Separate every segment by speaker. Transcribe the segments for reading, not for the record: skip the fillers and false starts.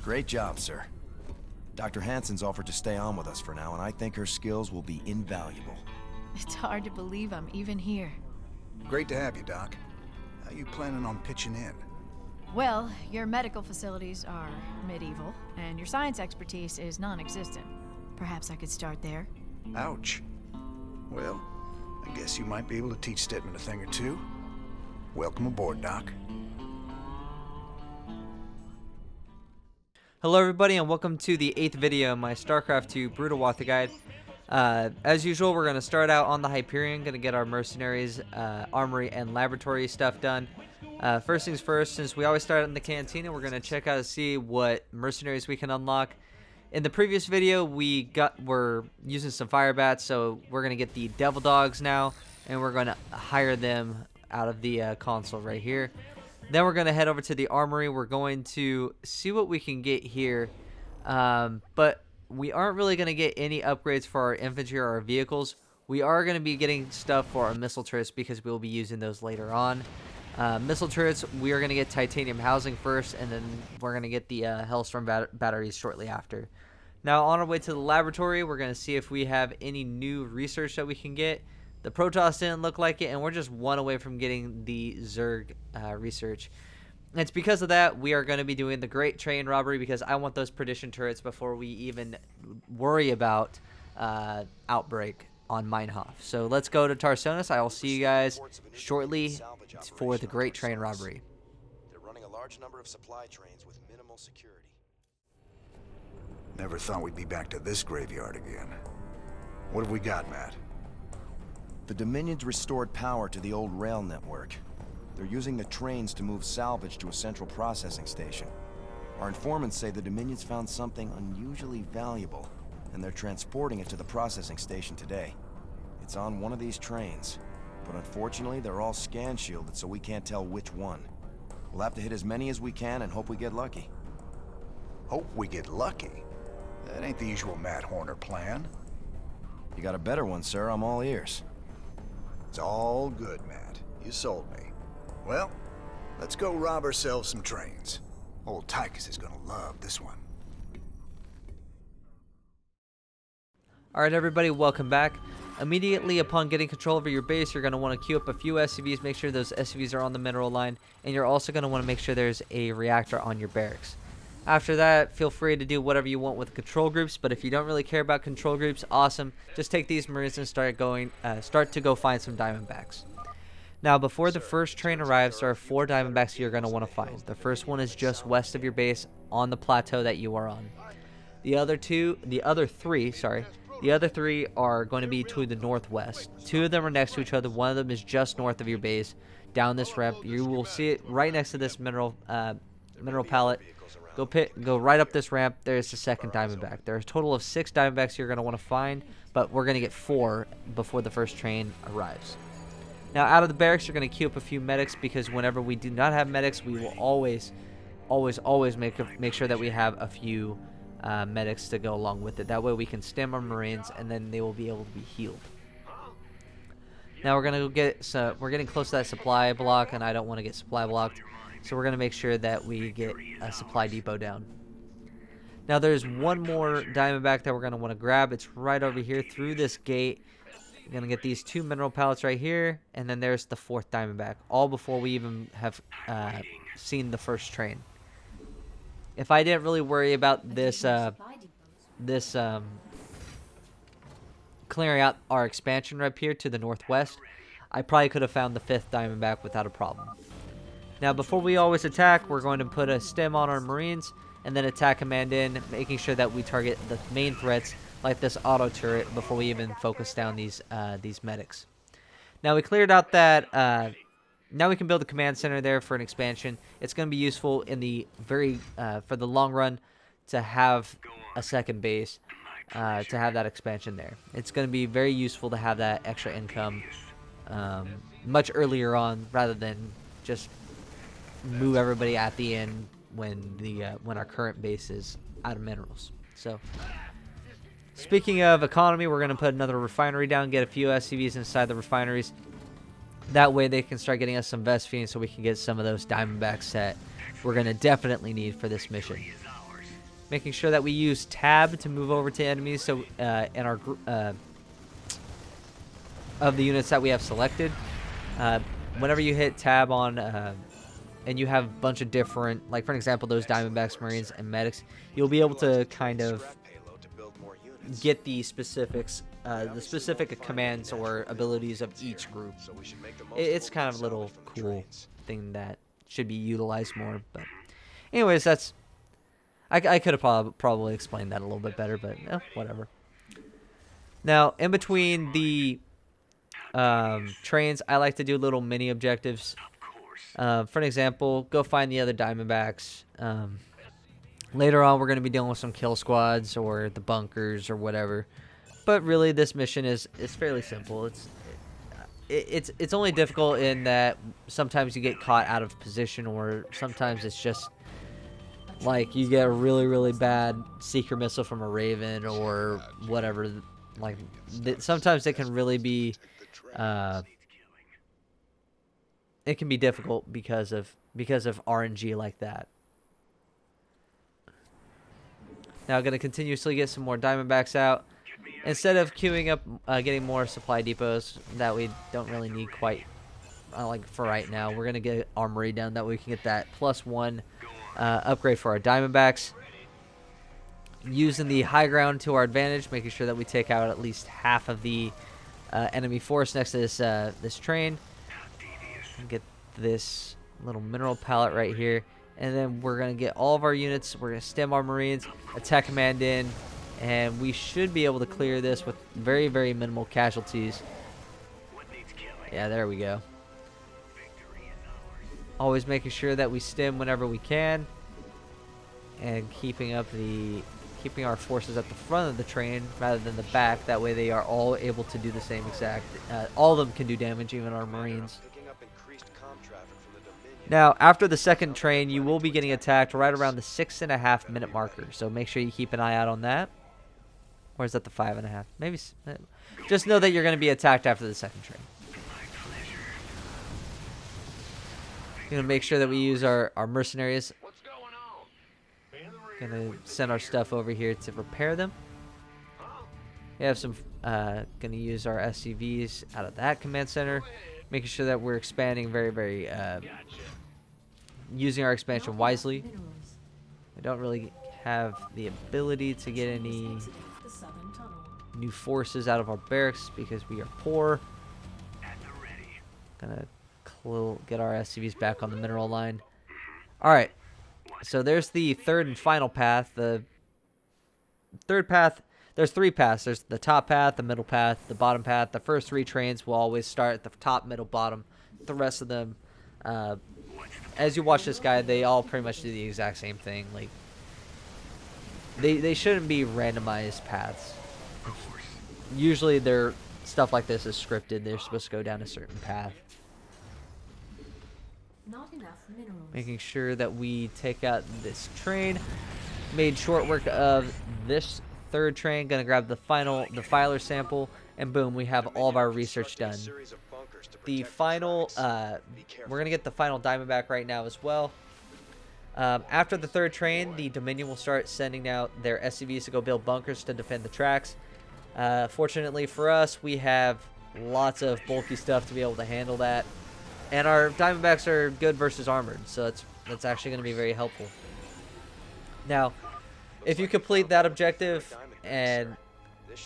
Speaker 1: Great job, sir. Dr. Hansen's offered to stay on with us for now, and I think her skills will be invaluable.
Speaker 2: It's hard to believe I'm even here.
Speaker 3: Great to have you, Doc. How you planning on pitching in?
Speaker 2: Well, your medical facilities are medieval, and your science expertise is non-existent. Perhaps I could start there.
Speaker 3: Ouch. Well, I guess you might be able to teach Stedman a thing or two. Welcome aboard, Doc.
Speaker 4: Hello everybody and welcome to the 8th video of my Starcraft 2 Brutal Walkthrough Guide. As usual, we're going to start out on the Hyperion, going to get our Mercenaries, Armory, and Laboratory stuff done. First things first, since we always start in the Cantina, we're going to check out to see what Mercenaries we can unlock. In the previous video, we're using some Fire Bats, so we're going to get the Devil Dogs now, and we're going to hire them out of the console right here. Then we're going to head over to the Armory. We're going to see what we can get here. But we aren't really going to get any upgrades for our infantry or our vehicles. We are going to be getting stuff for our missile turrets because we'll be using those later on. Missile turrets, we are going to get titanium housing first, and then we're going to get the Hellstorm batteries shortly after. Now, on our way to the laboratory, we're going to see if we have any new research that we can get. The Protoss didn't look like it, and we're just one away from getting the Zerg research. And it's because of that we are going to be doing the Great Train Robbery, because I want those Perdition turrets before we even worry about Outbreak on Meinhof. So let's go to Tarsonis. I will see you guys shortly for the Great Train Robbery.
Speaker 1: They're running a large number of supply trains with minimal security.
Speaker 3: Never thought we'd be back to this graveyard again. What have we got, Matt?
Speaker 1: The Dominion's restored power to the old rail network. They're using the trains to move salvage to a central processing station. Our informants say the Dominion's found something unusually valuable, and they're transporting it to the processing station today. It's on one of these trains, but unfortunately they're all scan shielded, so we can't tell which one. We'll have to hit as many as we can and hope we get lucky.
Speaker 3: Hope we get lucky? That ain't the usual Matt Horner plan.
Speaker 1: You got a better one, sir. I'm all ears.
Speaker 3: It's all good, Matt. You sold me. Well, let's go rob ourselves some trains. Old Tychus is gonna love this one.
Speaker 4: Alright everybody, welcome back. Immediately upon getting control over your base, you're going to want to queue up a few SCVs, make sure those SCVs are on the mineral line, and you're also going to want to make sure there's a reactor on your barracks. After that, feel free to do whatever you want with control groups, but if you don't really care about control groups, awesome. Just take these Marines and start to go find some Diamondbacks. Now, before the first train arrives, there are 4 Diamondbacks you're going to want to find. The first one is just west of your base on the plateau that you are on. The other three are going to be to the northwest. 2 of them are next to each other. One of them is just north of your base. Down this ramp, you will see it right next to this mineral pallet. Go right up this ramp. There's the second Diamondback. There are a total of 6 Diamondbacks you're going to want to find, but we're going to get 4 before the first train arrives. Now, out of the barracks, you're going to queue up a few medics, because whenever we do not have medics, we will always make sure that we have a few medics to go along with it. That way we can stem our Marines, and then they will be able to be healed. Now we're gonna go we're getting close to that supply block, and I don't want to get supply blocked, so we're gonna make sure that we get a supply depot down. Now there's one more Diamondback that we're gonna want to grab. It's right over here through this gate. We're gonna get these 2 mineral pallets right here, and then there's the 4th Diamondback, all before we even have seen the first train. If I didn't really worry about this clearing out our expansion right here to the northwest, I probably could have found the 5th Diamondback without a problem. Now, before we always attack, we're going to put a stem on our Marines, and then attack command in, making sure that we target the main threats like this auto turret before we even focus down these medics. Now we cleared out that. Now we can build a command center there for an expansion. It's going to be useful in the for the long run to have a second base, to have that expansion there. It's going to be very useful to have that extra income much earlier on, rather than just move everybody at the end when our current base is out of minerals. So, speaking of economy, we're going to put another refinery down, get a few SCVs inside the refineries. That way they can start getting us some Vesphians, so we can get some of those Diamondbacks that we're going to definitely need for this mission. Making sure that we use tab to move over to enemies. So in our of the units that we have selected, whenever you hit tab on and you have a bunch of different, like for example those Diamondbacks, Marines, and Medics, you'll be able to kind of get the specifics, the specific commands or abilities of each group. It's kind of a little cool thing that should be utilized more. But anyways, that's I could have probably explained that a little bit better, but whatever. Now, in between the trains, I like to do little mini objectives. For an example, go find the other Diamondbacks. Later on, we're going to be dealing with some kill squads or the bunkers or whatever. But really, this mission is fairly simple. It's only difficult in that sometimes you get caught out of position, or sometimes it's just like you get a really bad seeker missile from a Raven or whatever. Like sometimes it can really be it can be difficult because of RNG like that. Now I'm going to continuously get some more Diamondbacks out. Instead of queuing up getting more supply depots that we don't really need quite like for right now, we're going to get Armory down. That way we can get that +1 upgrade for our Diamondbacks. Using the high ground to our advantage, making sure that we take out at least half of the enemy force next to this train. And get this little mineral pallet right here. And then we're going to get all of our units. We're going to stem our Marines, attack command in, and we should be able to clear this with very minimal casualties. Yeah, there we go. Always making sure that we stem whenever we can, and keeping our forces at the front of the train rather than the back. That way they are all able to do the same exact. All of them can do damage, even our Marines. Now, after the second train, you will be getting attacked right around the 6.5 minute marker. So make sure you keep an eye out on that. Or is that the 5.5? Maybe. Just know that you're going to be attacked after the second train. Going to make sure that we use our Mercenaries. Going to send our stuff over here to repair them. We have some. Going to use our SCVs out of that command center. Making sure that we're expanding very using our expansion wisely. I don't really have the ability to get any new forces out of our barracks because we are poor. Gonna get our SCVs back on the mineral line. Alright, so there's the third and final path. The third path, there's 3 paths. There's the top path, the middle path, the bottom path. The first 3 trains will always start at the top, middle, bottom. The rest of them, as you watch this guy, they all pretty much do the exact same thing. Like they shouldn't be randomized paths. Usually their stuff like this is scripted. They're supposed to go down a certain path.
Speaker 5: Not enough minerals.
Speaker 4: Making sure that we take out this train. Made short work of this third train. Gonna grab the filer sample, and boom, we have all of our research done. The final, we're gonna get the final Diamondback right now as well. After the third train, the Dominion will start sending out their SCVs to go build bunkers to defend the tracks. Fortunately for us, we have lots of bulky stuff to be able to handle that, and our Diamondbacks are good versus armored, so that's actually going to be very helpful. Now, if you complete that objective, and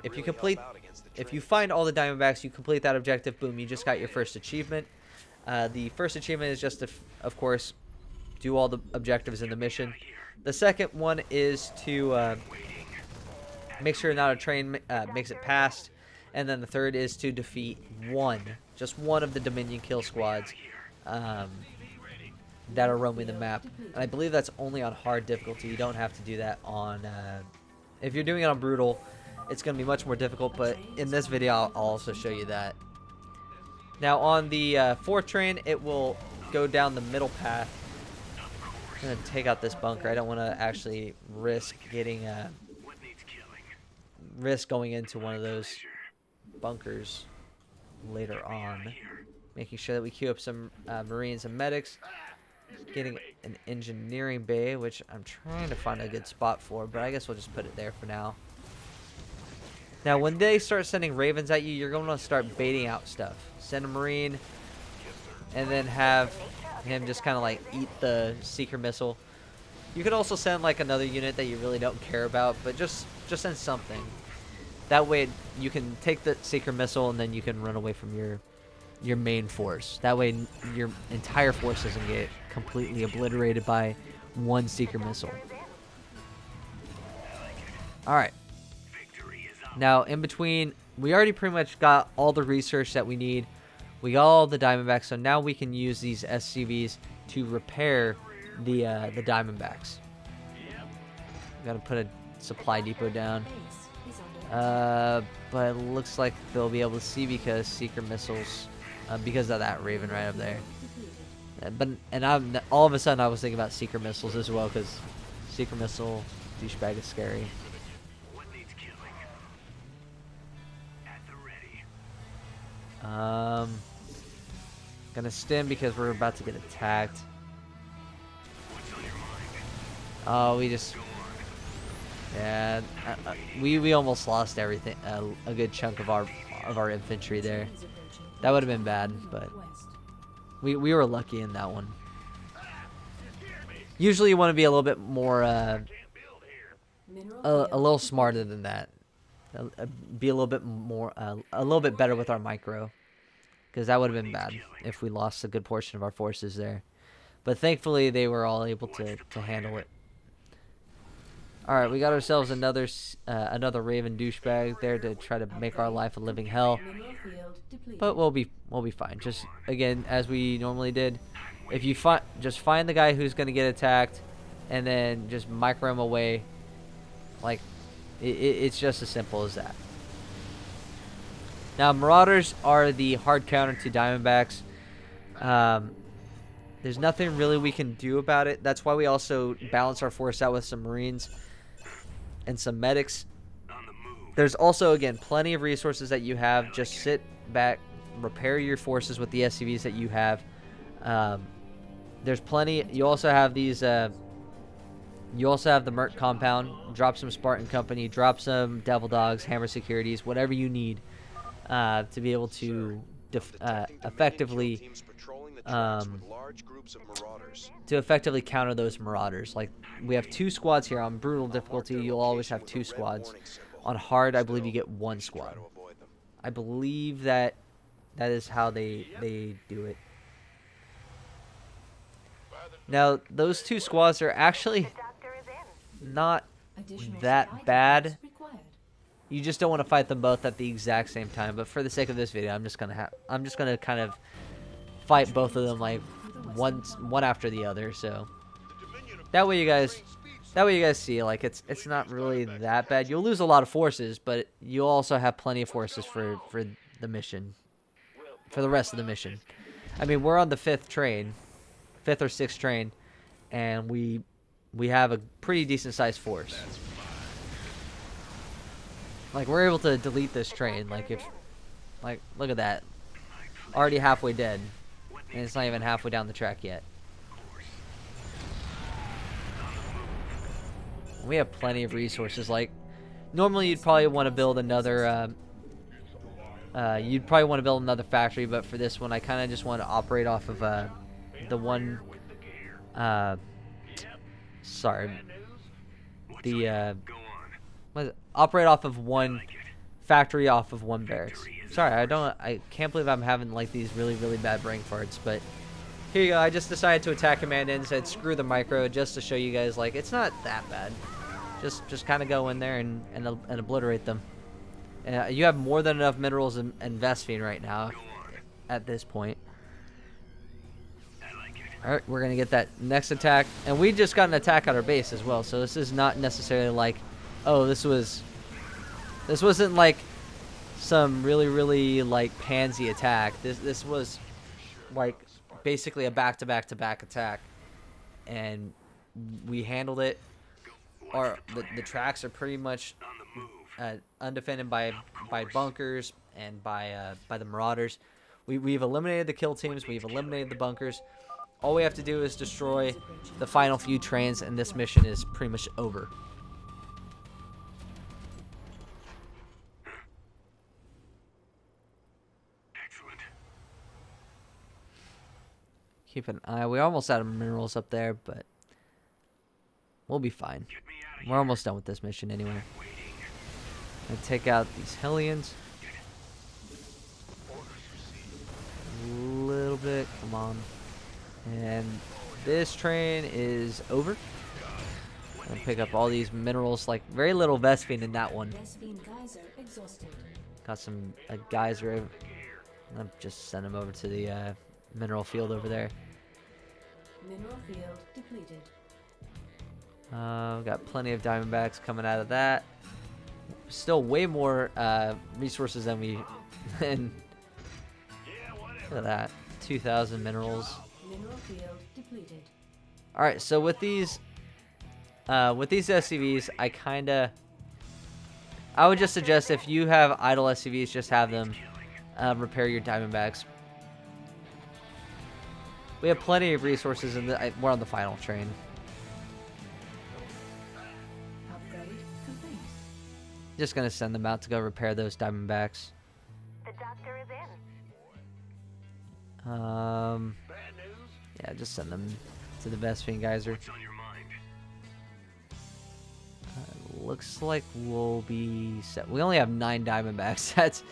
Speaker 4: if you find all the Diamondbacks, you complete that objective, boom, you just got your first achievement. The first achievement is just to, of course, do all the objectives in the mission. The second one is to make sure not a train makes it past. And then the third is to defeat just one of the Dominion kill squads that are roaming the map. And I believe that's only on hard difficulty. You don't have to do that on... if you're doing it on brutal, it's going to be much more difficult. But in this video, I'll also show you that. Now on the fourth train, it will go down the middle path. I'm going to take out this bunker. I don't want to actually risk getting... risk going into one of those bunkers later on. Making sure that we queue up some Marines and medics. getting an engineering bay, which I'm trying to find a good spot for, but I guess we'll just put it there for now. Now, when they start sending ravens at you, you're going to start baiting out stuff. Send a marine, and then have him just kind of like eat the seeker missile. You could also send like another unit that you really don't care about, but just send something. That way you can take the seeker missile and then you can run away from your main force. That way your entire force doesn't get completely obliterated by one seeker missile. Alright. Now, in between, we already pretty much got all the research that we need. We got all the Diamondbacks, so now we can use these SCVs to repair the Diamondbacks. Gotta put a supply depot down. But it looks like they'll be able to see because seeker missiles, because of that Raven right up there. All of a sudden I was thinking about seeker missiles as well, because seeker missile douchebag is scary. Gonna stim because we're about to get attacked. Oh, yeah, we almost lost everything, a good chunk of our infantry there. That would have been bad, but we were lucky in that one. Usually you want to be a little bit more a little smarter than that. Be a little bit more a little bit better with our micro, because that would have been bad if we lost a good portion of our forces there. But thankfully they were all able to handle it. Alright, we got ourselves another Raven douchebag there to try to make our life a living hell. But we'll be fine. Just again, as we normally did, if you just find the guy who's gonna get attacked, and then just micro him away. Like, it's just as simple as that. Now, Marauders are the hard counter to Diamondbacks. There's nothing really we can do about it. That's why we also balance our force out with some Marines and some medics. There's also, again, plenty of resources that you have. Just sit back, repair your forces with the SCVs that you have. There's plenty. You also have these. You also have the Merc compound. Drop some Spartan Company. Drop some Devil Dogs, Hammer Securities, whatever you need to be able to effectively counter those Marauders. Like, we have 2 squads here on brutal difficulty. You'll always have 2 squads. On hard, I believe you get 1 squad. I believe that is how they do it. Now, those 2 squads are actually not that bad. You just don't want to fight them both at the exact same time. But for the sake of this video, I'm just gonna kind of fight both of them like one after the other. So that way you guys see, like, it's not really that bad. You'll lose a lot of forces, but you'll also have plenty of forces for the mission, for the rest of the mission. I mean, we're on the 5th or 6th train, and we have a pretty decent sized force. Like, we're able to delete this train. Like, look at that, already halfway dead, and it's not even halfway down the track yet. We have plenty of resources. Like, normally you'd probably want to build another factory, but for this one I kind of just want to operate off of the one operate off of one factory, off of one barracks. Sorry, I can't believe I'm having like these really bad brain farts, but here you go. I just decided to attack command and said screw the micro, just to show you guys, like, it's not that bad. Just kind of go in there and obliterate them. You have more than enough minerals and Vespine right now at this point. Alright, we're going to get that next attack. And we just got an attack at our base as well. So this is not necessarily like, oh, this wasn't like some really like pansy attack. This was like basically a back-to-back attack. And we handled it. The tracks are pretty much undefended by bunkers and by the Marauders. We've eliminated the kill teams. We've eliminated the bunkers. all we have to do is destroy the final few trains, and this mission is pretty much over.
Speaker 5: Excellent.
Speaker 4: Keep an eye. We're almost out of minerals up there, but we'll be fine.
Speaker 5: Get me out of
Speaker 4: We're almost done with this mission anyway.
Speaker 5: waiting.
Speaker 4: And take out these Hellions.
Speaker 5: Orders received.
Speaker 4: A little bit. Come on. And this train is over. And pick up all these minerals. Like, very little Vespine in that one. Got some geyser. I'll just send them over to the mineral field over there.
Speaker 6: Mineral field depleted.
Speaker 4: Got plenty of Diamondbacks coming out of that. Still way more resources than we... and look at that. 2,000 minerals.
Speaker 6: Mineral field depleted.
Speaker 4: Alright, so with these SCVs, I would just suggest if you have idle SCVs, just have them repair your Diamondbacks. We have plenty of resources, and we're on the final train.
Speaker 6: Upgrade complete.
Speaker 4: Just gonna send them out to go repair those Diamondbacks.
Speaker 7: The doctor is in.
Speaker 5: Bad news?
Speaker 4: Yeah, just send them to the Vespine Geyser.
Speaker 5: What's on your mind?
Speaker 4: Looks like we'll be set. We only have 9 Diamondbacks. That's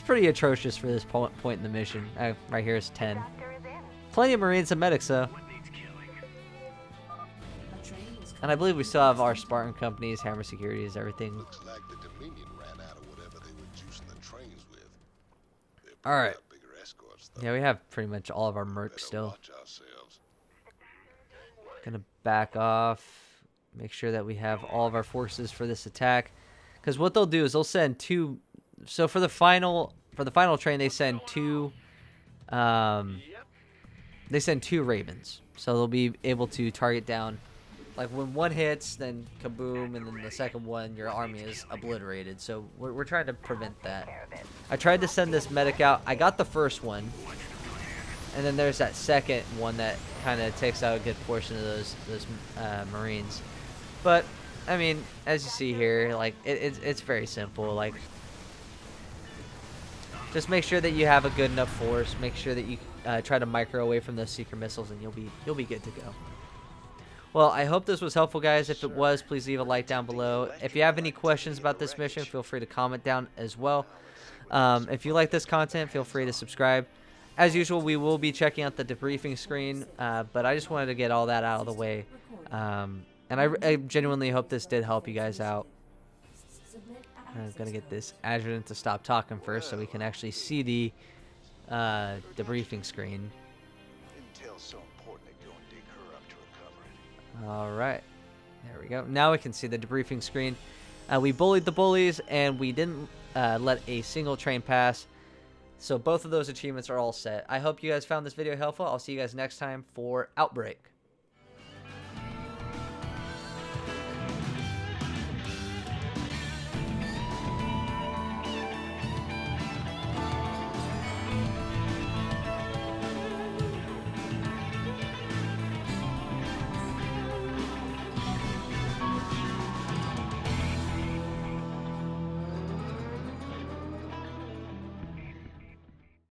Speaker 4: pretty atrocious for this point in the mission. Right here is 10.
Speaker 7: Doctor is in.
Speaker 4: Plenty of Marines and medics though.
Speaker 5: What needs killing?
Speaker 6: A train is
Speaker 4: And I believe we still have our Spartan companies, Hammer Securities, everything.
Speaker 8: Looks like the Dominion ran out of whatever they were juicing the trains with. They're
Speaker 4: All right.
Speaker 8: putting out bigger escorts, though.
Speaker 4: Yeah, we have pretty much all of our mercs
Speaker 8: Better
Speaker 4: still.
Speaker 8: watch ourselves.
Speaker 4: Gonna back off. Make sure that we have all of our forces for this attack. Because what they'll do is they'll send 2. So for the final train, they send 2. They send 2 Ravens. So they'll be able to target down. Like when one hits, then kaboom, and then the second one, your army is obliterated. So we're trying to prevent that. I tried to send this medic out. I got the first one. And then there's that second one that kind of takes out a good portion of those Marines. But I mean, as you see here, like it's very simple. Like, just make sure that you have a good enough force. Make sure that you try to micro away from those seeker missiles, and you'll be good to go. Well, I hope this was helpful, guys. If it was, please leave a like down below. If you have any questions about this mission, feel free to comment down as well. If you like this content, feel free to subscribe. As usual, we will be checking out the debriefing screen, but I just wanted to get all that out of the way. And I genuinely hope this did help you guys out. I'm going to get this adjutant to stop talking first so we can actually see the debriefing screen.
Speaker 3: Intel's so important they go and dig her up to recover it.
Speaker 4: All right. There we go. Now we can see the debriefing screen. We bullied the bullies, and we didn't let a single train pass. So both of those achievements are all set. I hope you guys found this video helpful. I'll see you guys next time for Outbreak.